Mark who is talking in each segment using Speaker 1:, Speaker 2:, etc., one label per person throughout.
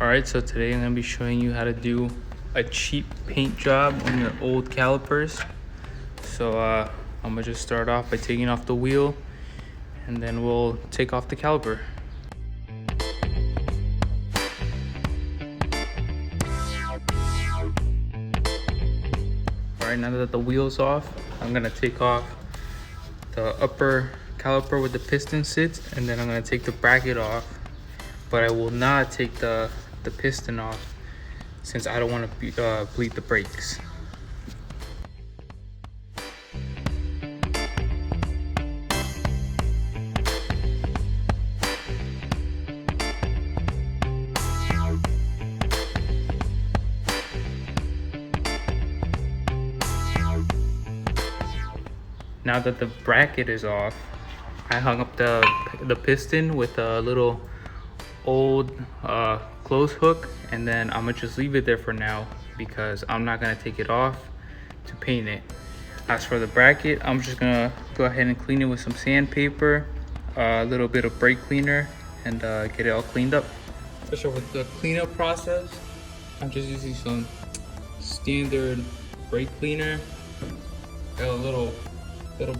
Speaker 1: Alright, so today I'm going to be showing you how to do a cheap paint job on your old calipers. So I'm going to just start off by taking off the wheel, and then we'll take off the caliper. Alright, now that the wheel's off, I'm going to take off the upper caliper where the piston sits, and then I'm going to take the bracket off. But I will not take the piston off since I don't want to bleed the brakes. Now that the bracket is off, I hung up the piston with a little old clothes hook, and then I'm gonna just leave it there for now because I'm not gonna take it off to paint it. As for the bracket, I'm just gonna go ahead and clean it with some sandpaper, a little bit of brake cleaner, and get it all cleaned up. So with the cleanup process, I'm just using some standard brake cleaner. Got a little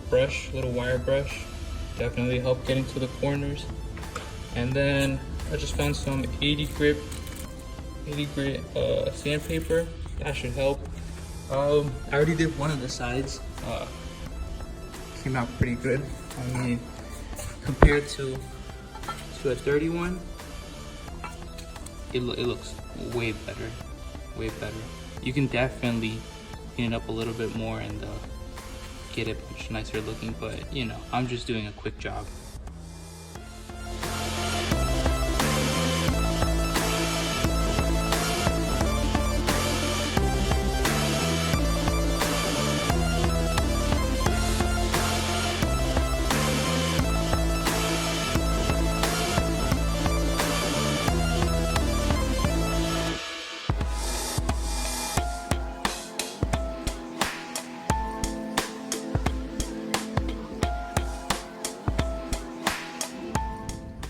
Speaker 1: brush, little wire brush, definitely help getting to the corners. And then I just found some 80 grit sandpaper. That should help. I already did one of the sides. Came out pretty good. I mean, compared to a 31, it looks way better, way better. You can definitely clean it up a little bit more and get it much nicer looking, but you know, I'm just doing a quick job.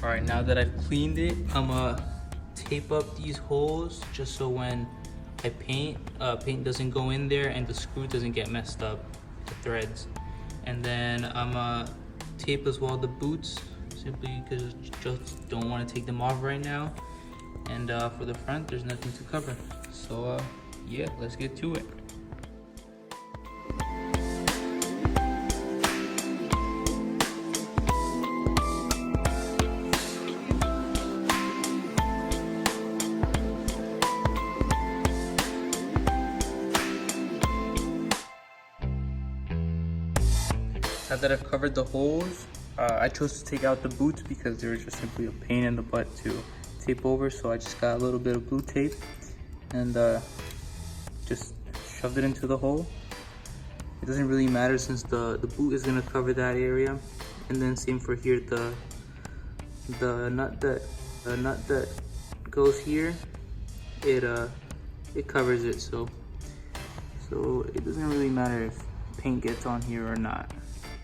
Speaker 1: All right, now that I've cleaned it, I'm gonna tape up these holes just so when I paint, paint doesn't go in there and the screw doesn't get messed up, the threads. And then I'm gonna tape as well the boots, simply because I just don't want to take them off right now. And for the front, there's nothing to cover. So yeah, let's get to it. Now that I've covered the holes, I chose to take out the boots because they were just simply a pain in the butt to tape over. So I just got a little bit of blue tape and just shoved it into the hole. It doesn't really matter since the boot is gonna cover that area. And then same for here, the nut that goes here, it covers it. So it doesn't really matter if paint gets on here or not.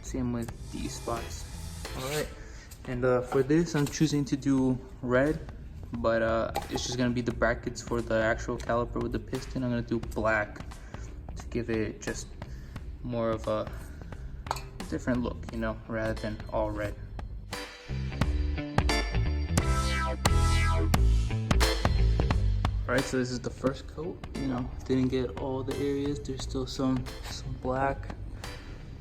Speaker 1: Same with these spots. All right, and for this I'm choosing to do red, but it's just gonna be the brackets for the actual caliper with the piston. I'm gonna do black to give it just more of a different look, you know, rather than all red. All right, so this is the first coat. You know, didn't get all the areas. There's still some black,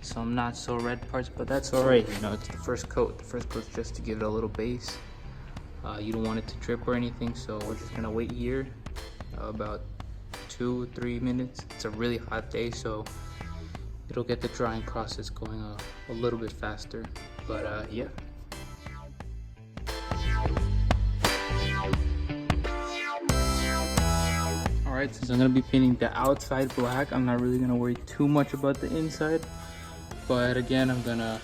Speaker 1: some not so red parts, but that's all right. You know, it's the first coat. The first coat's just to give it a little base. You don't want it to drip or anything, so we're just gonna wait here about 2-3 minutes. It's a really hot day, so it'll get the drying process going a little bit faster. But yeah. Alright, since I'm gonna be painting the outside black, I'm not really gonna worry too much about the inside. But again, I'm gonna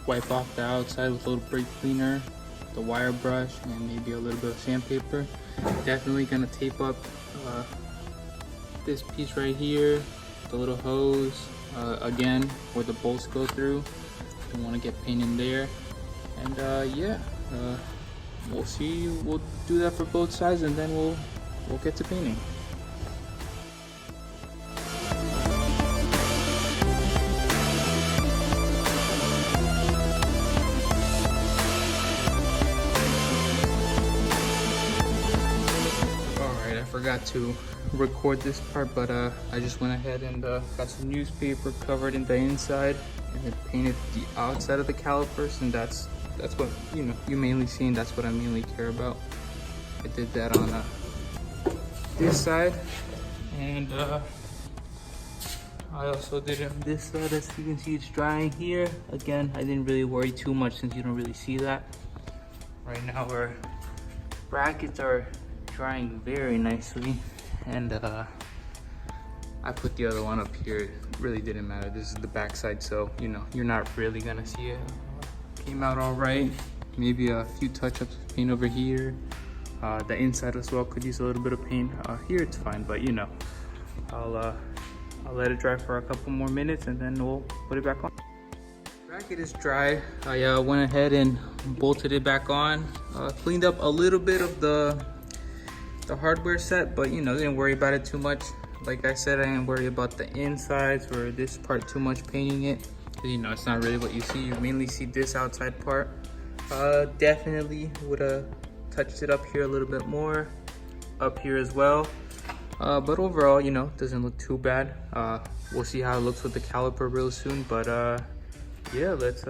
Speaker 1: wipe off the outside with a little brake cleaner, the wire brush, and maybe a little bit of sandpaper. Definitely gonna tape up this piece right here, the little hose, again, where the bolts go through. Don't wanna get paint in there. And yeah, we'll see. We'll do that for both sides, and then we'll get to painting. Alright, I forgot to record this part, but I just went ahead and got some newspaper, covered in the inside, and then painted the outside of the calipers, and that's what you mainly see, and that's what I mainly care about. I did that on this side, and I also did it on this side. As you can see, it's drying here. Again, I didn't really worry too much since you don't really see that. Right now our brackets are drying very nicely, and I put the other one up here. It really didn't matter. This is the back side, so you're not really gonna see it. Came out all right. Maybe a few touch-ups of paint over here. The inside as well could use a little bit of paint. Here it's fine, but I'll let it dry for a couple more minutes, and then we'll put it back on. Bracket is dry. I went ahead and bolted it back on. Cleaned up a little bit of the hardware set, but didn't worry about it too much. Like I said, I didn't worry about the insides or this part too much, painting it. It's not really what you see. You mainly see this outside part. Definitely would have touched it up here a little bit more, up here as well. But overall, doesn't look too bad. We'll see how it looks with the caliper real soon. But yeah, let's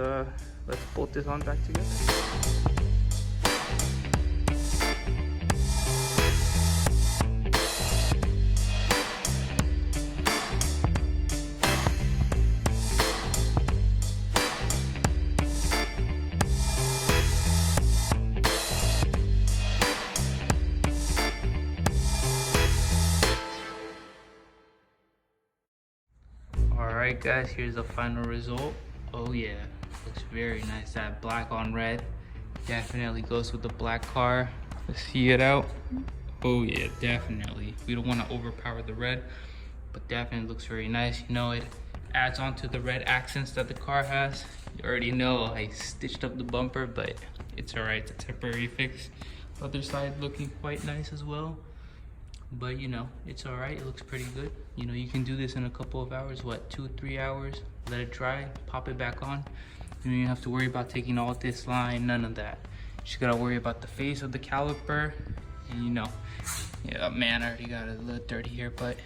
Speaker 1: bolt this on back together. Alright guys, here's the final result. Oh yeah, looks very nice. That black on red definitely goes with the black car. Let's see it out. Oh yeah, definitely. We don't want to overpower the red, but definitely looks very nice. It adds on to the red accents that the car has. You already know I stitched up the bumper, but it's alright. It's a temporary fix. Other side looking quite nice as well. But it's all right. It looks pretty good. You can do this in a couple of hours, 2-3 hours. Let it dry, pop it back on. You don't even have to worry about taking all this line, none of that. You just gotta worry about the face of the caliper. And yeah, man, I already got it a little dirty here, but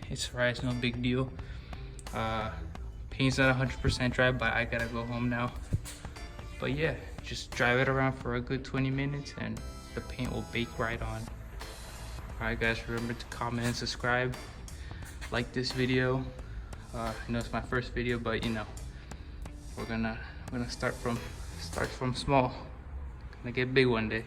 Speaker 1: it's all right. It's no big deal. Paint's not 100% dry, but I gotta go home now. But yeah, just drive it around for a good 20 minutes and the paint will bake right on. Alright guys, remember to comment and subscribe. Like this video. I know it's my first video, but we're gonna start from small. Gonna get big one day.